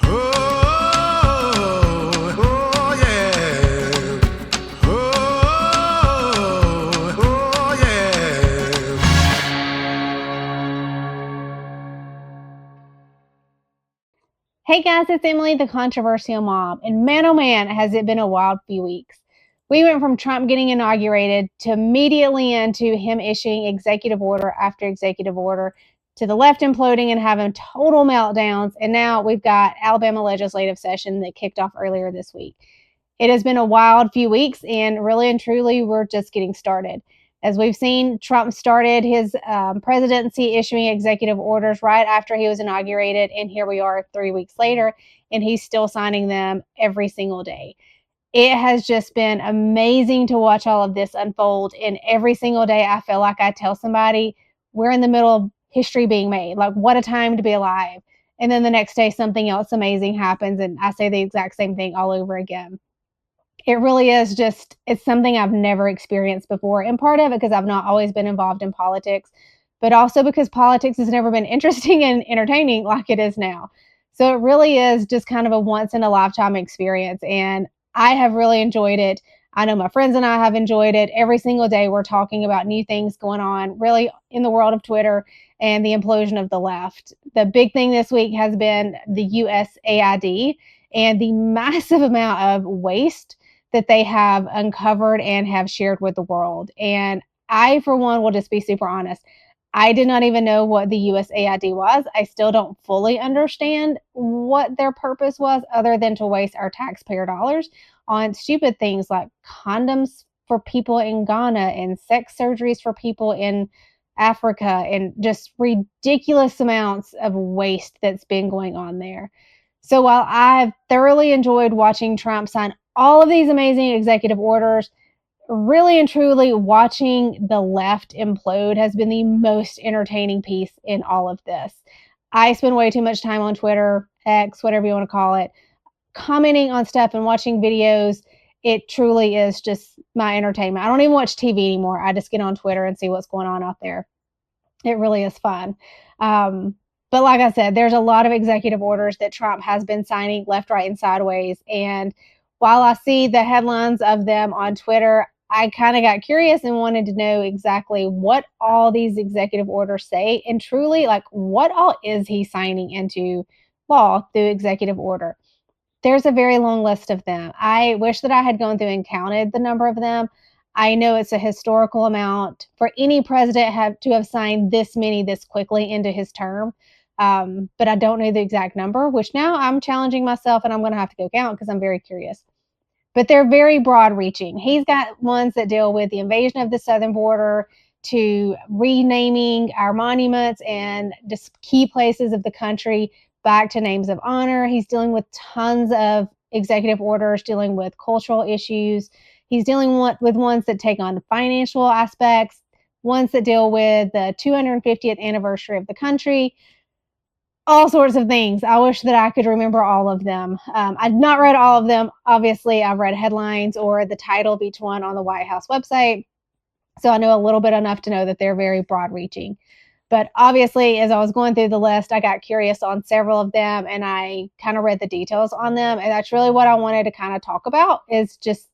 Oh, yeah. Oh, yeah. Hey guys, it's Emily, the controversial mom, and man oh man, has it been a wild few weeks. We went from Trump getting inaugurated to immediately into him issuing executive order after executive order, to the left imploding and having total meltdowns, and now we've got Alabama legislative session that kicked off earlier this week. It has been a wild few weeks, and really and truly, we're just getting started. As we've seen, Trump started his presidency issuing executive orders right after he was inaugurated, and here we are 3 weeks later, and he's still signing them every single day. It has just been amazing to watch all of this unfold, and every single day I feel like I tell somebody, we're in the middle of history being made. Like, what a time to be alive. And then the next day, something else amazing happens, and I say the exact same thing all over again. It really is just, it's something I've never experienced before. And part of it because I've not always been involved in politics, but also because politics has never been interesting and entertaining like it is now. So it really is just kind of a once in a lifetime experience. And I have really enjoyed it. I know my friends and I have enjoyed it. Every single day, we're talking about new things going on, really, in the world of Twitter and the implosion of the left. The big thing this week has been the USAID and the massive amount of waste that they have uncovered and have shared with the world. And I, for one, will just be super honest. I did not even know what the USAID was. I still don't fully understand what their purpose was, other than to waste our taxpayer dollars on stupid things like condoms for people in Ghana and sex surgeries for people in Africa, and just ridiculous amounts of waste that's been going on there. So while I've thoroughly enjoyed watching Trump sign all of these amazing executive orders, really and truly watching the left implode has been the most entertaining piece in all of this. I spend way too much time on Twitter, X, whatever you want to call it, commenting on stuff and watching videos. It truly is just my entertainment. I don't even watch TV anymore. I just get on Twitter and see what's going on out there. It really is fun. But like I said, there's a lot of executive orders that Trump has been signing left, right, and sideways. And while I see the headlines of them on Twitter, I kind of got curious and wanted to know exactly what all these executive orders say, and truly, like, what all is he signing into law through executive order. There's a very long list of them. I wish that I had gone through and counted the number of them. I know it's a historical amount for any president to have signed this many this quickly into his term. But I don't know the exact number, which now I'm challenging myself and I'm going to have to go count because I'm very curious. But they're very broad reaching. He's got ones that deal with the invasion of the southern border, to renaming our monuments and just key places of the country back to names of honor. He's dealing with tons of executive orders dealing with cultural issues. He's dealing with ones that take on financial aspects, ones that deal with the 250th anniversary of the country, all sorts of things. I wish that I could remember all of them. I've not read all of them. Obviously, I've read headlines or the title of each one on the White House website. So I know a little bit enough to know that they're very broad reaching. But obviously, as I was going through the list, I got curious on several of them and I kind of read the details on them. And that's really what I wanted to kind of talk about, is just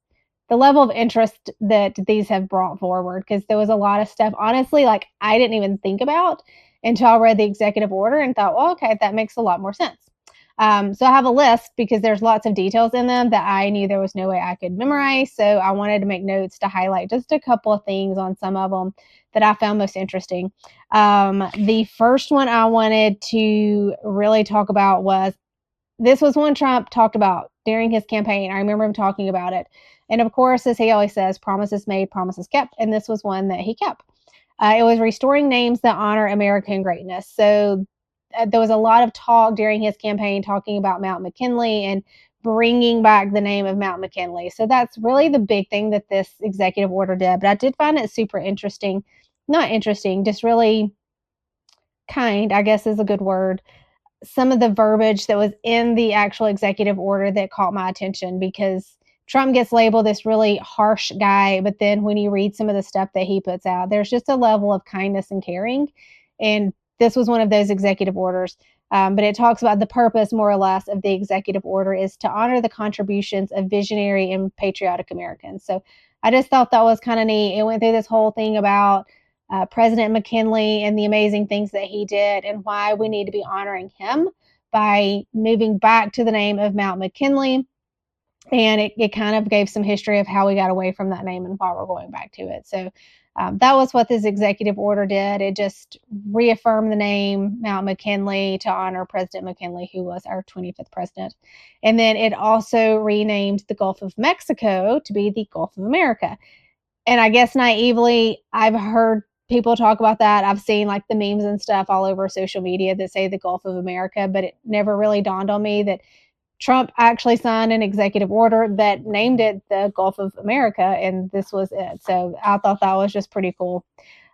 the level of interest that these have brought forward. Because there was a lot of stuff, honestly, like I didn't even think about until I read the executive order and thought, well, okay, that makes a lot more sense. So I have a list because there's lots of details in them that I knew there was no way I could memorize. So I wanted to make notes to highlight just a couple of things on some of them that I found most interesting. The first one I wanted to really talk about was, this was one Trump talked about during his campaign. I remember him talking about it. And of course, as he always says, promises made, promises kept. And this was one that he kept. It was restoring names that honor American greatness. So there was a lot of talk during his campaign talking about Mount McKinley and bringing back the name of Mount McKinley. So that's really the big thing that this executive order did. But I did find it super interesting. Not interesting, just really kind, I guess is a good word. Some of the verbiage that was in the actual executive order that caught my attention, because Trump gets labeled this really harsh guy, but then when you read some of the stuff that he puts out, there's just a level of kindness and caring. And this was one of those executive orders. But it talks about the purpose, more or less, of the executive order is to honor the contributions of visionary and patriotic Americans. So I just thought that was kind of neat. It went through this whole thing about President McKinley and the amazing things that he did and why we need to be honoring him by moving back to the name of Mount McKinley. And it kind of gave some history of how we got away from that name and why we're going back to it. So that was what this executive order did. It just reaffirmed the name Mount McKinley to honor President McKinley, who was our 25th president. And then it also renamed the Gulf of Mexico to be the Gulf of America. And I guess naively, I've heard people talk about that. I've seen like the memes and stuff all over social media that say the Gulf of America, but it never really dawned on me that Trump actually signed an executive order that named it the Gulf of America, and this was it. So I thought that was just pretty cool.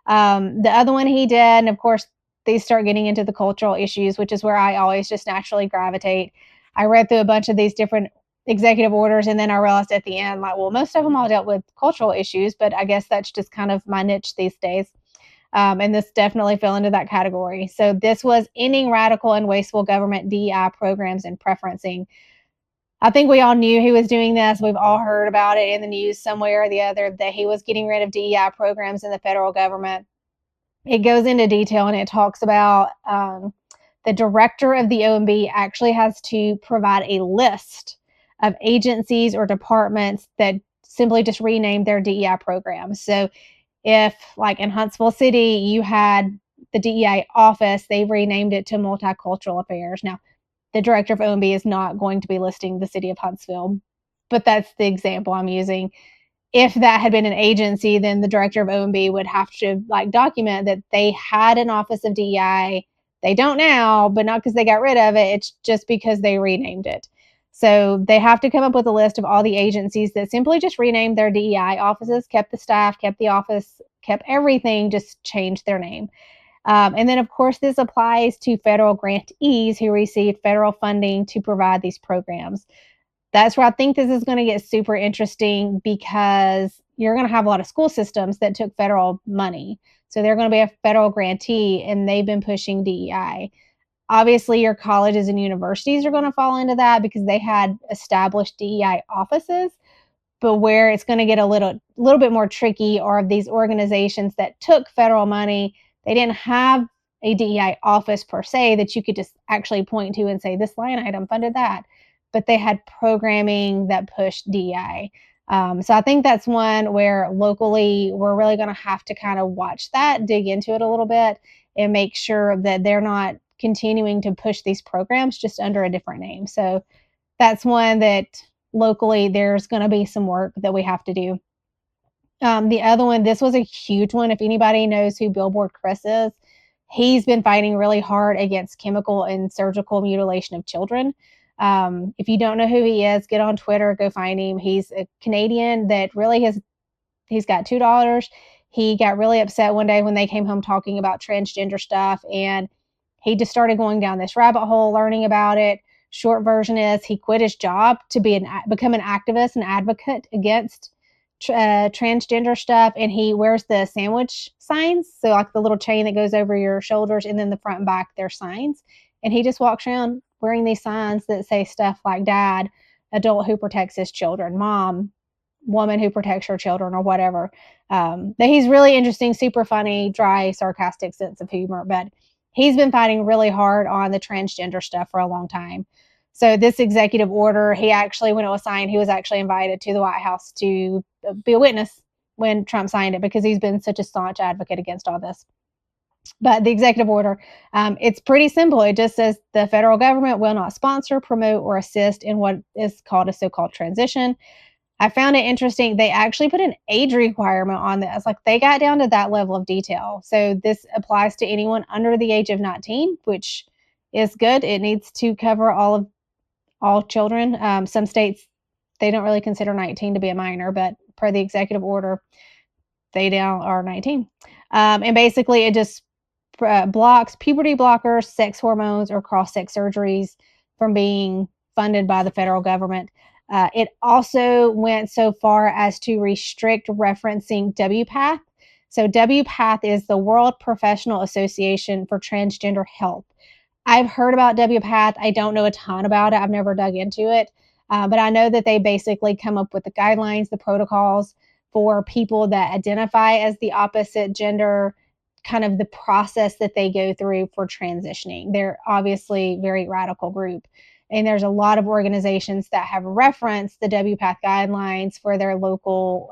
The other one he did, and of course, these start getting into the cultural issues, which is where I always just naturally gravitate. I read through a bunch of these different executive orders, and then I realized at the end, like, well, most of them all dealt with cultural issues, but I guess that's just kind of my niche these days. And this definitely fell into that category. So this was ending radical and wasteful government DEI programs and preferencing. I think we all knew he was doing this. We've all heard about it in the news somewhere or the other that he was getting rid of DEI programs in the federal government. It goes into detail and it talks about the director of the OMB actually has to provide a list of agencies or departments that simply just renamed their DEI programs. So if, like in Huntsville City, you had the DEI office, they renamed it to Multicultural Affairs. Now, the director of OMB is not going to be listing the city of Huntsville, but that's the example I'm using. If that had been an agency, then the director of OMB would have to like document that they had an office of DEI. They don't now, but not because they got rid of it. It's just because they renamed it. So they have to come up with a list of all the agencies that simply just renamed their DEI offices, kept the staff, kept the office, kept everything, just changed their name. And then, of course, this applies to federal grantees who receive federal funding to provide these programs. That's where I think this is going to get super interesting because you're going to have a lot of school systems that took federal money. So they're going to be a federal grantee and they've been pushing DEI. Obviously, your colleges and universities are going to fall into that because they had established DEI offices. But where it's going to get a little bit more tricky are these organizations that took federal money. They didn't have a DEI office per se that you could just actually point to and say, this line item funded that. But they had programming that pushed DEI. So I think that's one where locally we're really going to have to kind of watch that, dig into it a little bit, and make sure that they're not continuing to push these programs just under a different name. So that's one that locally there's going to be some work that we have to do. The other one, this was a huge one. If anybody knows who Billboard Chris is, he's been fighting really hard against chemical and surgical mutilation of children. If you don't know who he is, get on Twitter, go find him. He's a Canadian that really he's got $2. He got really upset one day when they came home talking about transgender stuff, and he just started going down this rabbit hole, learning about it. Short version is he quit his job to become an activist and advocate against transgender stuff, and he wears the sandwich signs, so like the little chain that goes over your shoulders, and then the front and back they're signs, and he just walks around wearing these signs that say stuff like dad, adult who protects his children, mom, woman who protects her children, or whatever. But he's really interesting, super funny, dry, sarcastic sense of humor, but he's been fighting really hard on the transgender stuff for a long time. So this executive order, he actually, when it was signed, he was actually invited to the White House to be a witness when Trump signed it because he's been such a staunch advocate against all this. But the executive order, it's pretty simple. It just says the federal government will not sponsor, promote, or assist in what is called a so-called transition. I found it interesting. They actually put an age requirement on this. Like they got down to that level of detail. So this applies to anyone under the age of 19, which is good. It needs to cover all children. Some states, they don't really consider 19 to be a minor, but per the executive order, they now are 19. And basically it just blocks puberty blockers, sex hormones, or cross-sex surgeries from being funded by the federal government. It also went so far as to restrict referencing WPATH. So WPATH is the World Professional Association for Transgender Health. I've heard about WPATH. I don't know a ton about it. I've never dug into it. But I know that they basically come up with the guidelines, the protocols for people that identify as the opposite gender, kind of the process that they go through for transitioning. They're obviously a very radical group. And there's a lot of organizations that have referenced the WPATH guidelines for their local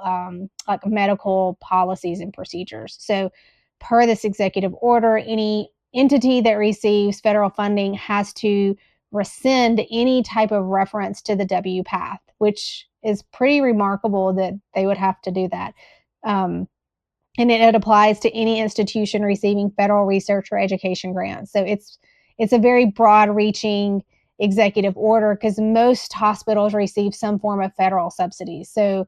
like medical policies and procedures. So per this executive order, any entity that receives federal funding has to rescind any type of reference to the WPATH, which is pretty remarkable that they would have to do that. And it applies to any institution receiving federal research or education grants. So it's a very broad-reaching executive order because most hospitals receive some form of federal subsidies. So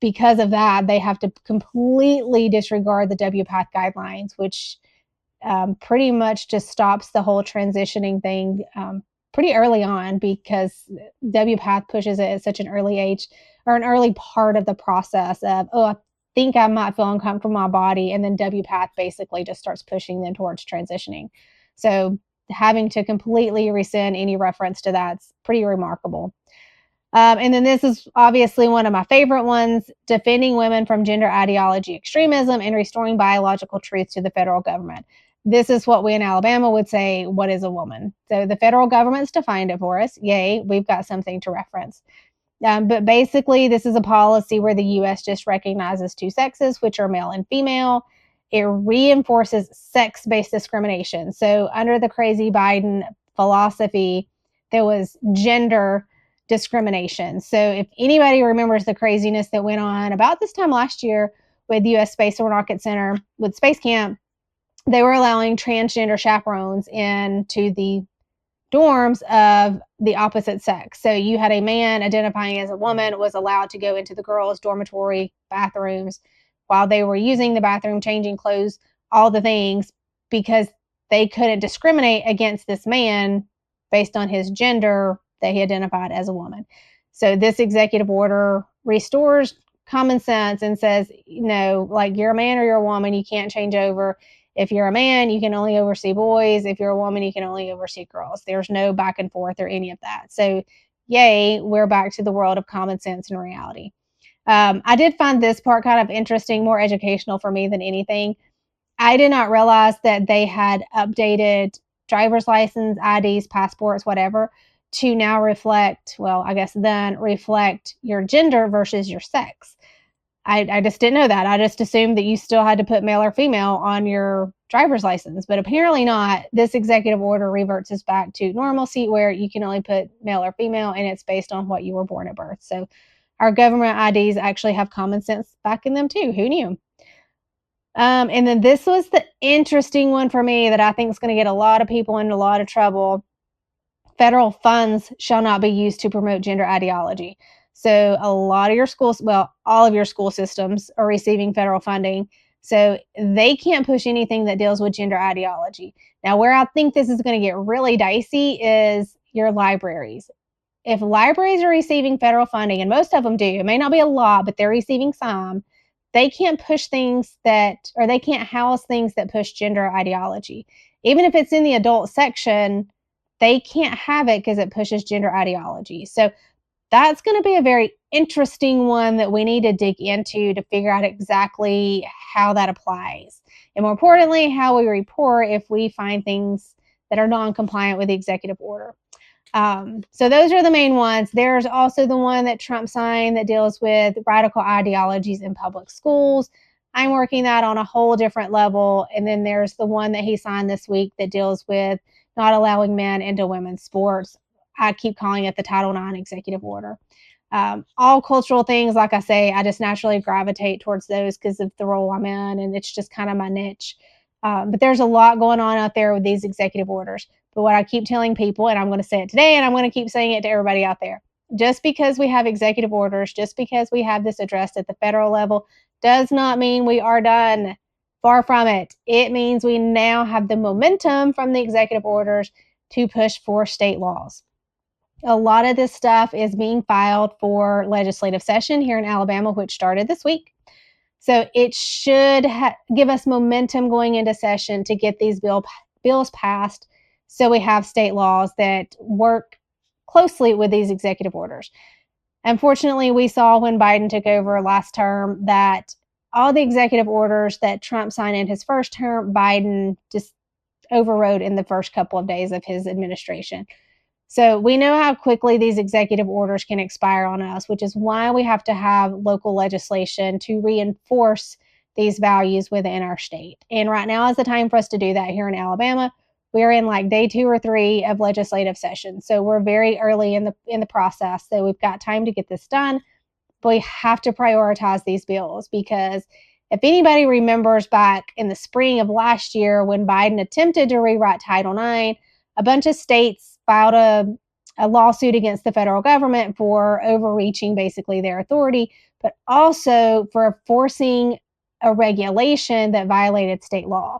because of that, they have to completely disregard the WPATH guidelines, which pretty much just stops the whole transitioning thing pretty early on because WPATH pushes it at such an early age or an early part of the process of, oh, I think I might feel uncomfortable in my body. And then WPATH basically just starts pushing them towards transitioning. So having to completely rescind any reference to that's pretty remarkable. And then this is obviously one of my favorite ones, defending women from gender ideology extremism and restoring biological truth to the federal government. This is what we in Alabama would say, what is a woman? So the federal government's defined it for us. Yay, we've got something to reference. But basically, this is a policy where the U.S. just recognizes two sexes, which are male and female. It reinforces sex-based discrimination. So under the crazy Biden philosophy, there was gender discrimination. So if anybody remembers the craziness that went on about this time last year with U.S. Space and Rocket Center with Space Camp, they were allowing transgender chaperones into the dorms of the opposite sex. So you had a man identifying as a woman was allowed to go into the girls' dormitory bathrooms while they were using the bathroom, changing clothes, all the things, because they couldn't discriminate against this man based on his gender that he identified as a woman. So this executive order restores common sense and says, like you're a man or you're a woman, you can't change over. If you're a man, you can only oversee boys. If you're a woman, you can only oversee girls. There's no back and forth or any of that. So, yay, we're back to the world of common sense and reality. I did find this part kind of interesting, more educational for me than anything. I did not realize that they had updated driver's license, IDs, passports, whatever, to now reflect, well, I guess then reflect your gender versus your sex. I just didn't know that. I just assumed that you still had to put male or female on your driver's license, but apparently not. This executive order reverts us back to normalcy where you can only put male or female, and it's based on what you were born at birth. So our government IDs actually have common sense back in them too. Who knew? And then this was the interesting one for me that I think is going to get a lot of people into a lot of trouble. Federal funds shall not be used to promote gender ideology. So a lot of your schools, well, all of your school systems are receiving federal funding. So they can't push anything that deals with gender ideology. Now, where I think this is going to get really dicey is your libraries. If libraries are receiving federal funding, and most of them do, it may not be a lot, but they're receiving some, they can't push things that, or they can't house things that push gender ideology. Even if it's in the adult section, they can't have it because it pushes gender ideology. So that's going to be a very interesting one that we need to dig into to figure out exactly how that applies. And more importantly, how we report if we find things that are non-compliant with the executive order. So those are the main ones. There's also the one that Trump signed that deals with radical ideologies in public schools. I'm working that on a whole different level. And then there's the one that he signed this week that deals with not allowing men into women's sports. I keep calling it the Title IX executive order. All cultural things, like I say, I just naturally gravitate towards those because of the role I'm in, and it's just kind of my niche. But there's a lot going on out there with these executive orders. But what I keep telling people, and I'm going to say it today, and I'm going to keep saying it to everybody out there, just because we have executive orders, just because we have this addressed at the federal level, does not mean we are done. Far from it. It means we now have the momentum from the executive orders to push for state laws. A lot of this stuff is being filed for legislative session here in Alabama, which started this week. So it should give us momentum going into session to get these bills passed So we have state laws that work closely with these executive orders. Unfortunately, we saw when Biden took over last term that all the executive orders that Trump signed in his first term, Biden just overrode in the first couple of days of his administration. So we know how quickly these executive orders can expire on us, which is why we have to have local legislation to reinforce these values within our state. And right now is the time for us to do that here in Alabama. We're in like day 2 or 3 of legislative session. So we're very early in the process. So we've got time to get this done. But we have to prioritize these bills because if anybody remembers back in the spring of last year when Biden attempted to rewrite Title IX, a bunch of states filed a lawsuit against the federal government for overreaching basically their authority, but also for forcing a regulation that violated state law.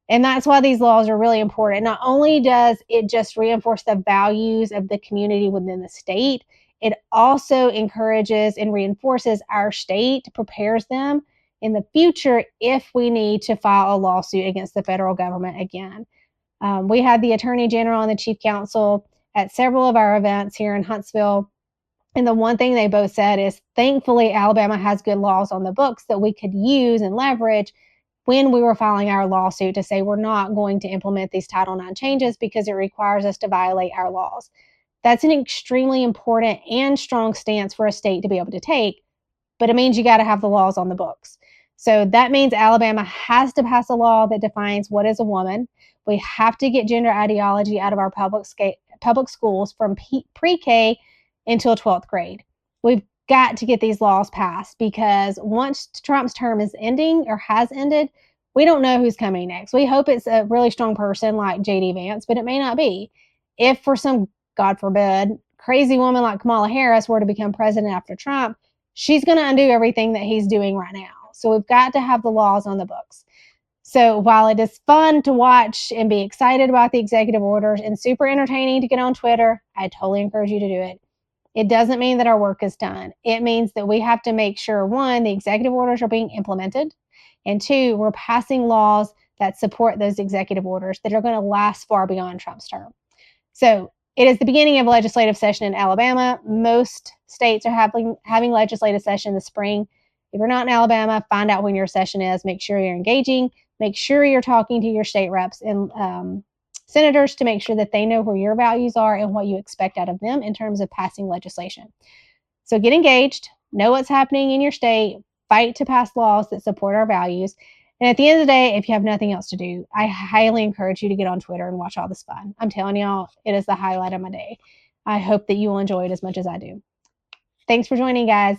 And that's why these laws are really important. Not only does it just reinforce the values of the community within the state, it also encourages and reinforces our state, prepares them in the future if we need to file a lawsuit against the federal government again. We had the Attorney General and the Chief Counsel at several of our events here in Huntsville. And the one thing they both said is thankfully, Alabama has good laws on the books that we could use and leverage when we were filing our lawsuit to say we're not going to implement these Title IX changes because it requires us to violate our laws. That's an extremely important and strong stance for a state to be able to take, but it means you got to have the laws on the books. So that means Alabama has to pass a law that defines what is a woman. We have to get gender ideology out of our public schools from pre-K until 12th grade. We've got to get these laws passed because once Trump's term is ending or has ended, we don't know who's coming next. We hope it's a really strong person like J.D. Vance, but it may not be. If for some, God forbid, crazy woman like Kamala Harris were to become president after Trump, she's going to undo everything that he's doing right now. So we've got to have the laws on the books. So while it is fun to watch and be excited about the executive orders and super entertaining to get on Twitter, I totally encourage you to do it. It doesn't mean that our work is done. It means that we have to make sure, one, the executive orders are being implemented, and two, we're passing laws that support those executive orders that are going to last far beyond Trump's term. So it is the beginning of a legislative session in Alabama. Most states are having legislative session in the spring. If you're not in Alabama, find out when your session is. Make sure you're engaging. Make sure you're talking to your state reps and senators to make sure that they know where your values are and what you expect out of them in terms of passing legislation. So get engaged, know what's happening in your state, fight to pass laws that support our values. And at the end of the day, if you have nothing else to do, I highly encourage you to get on Twitter and watch all this fun. I'm telling y'all, it is the highlight of my day. I hope that you will enjoy it as much as I do. Thanks for joining, guys.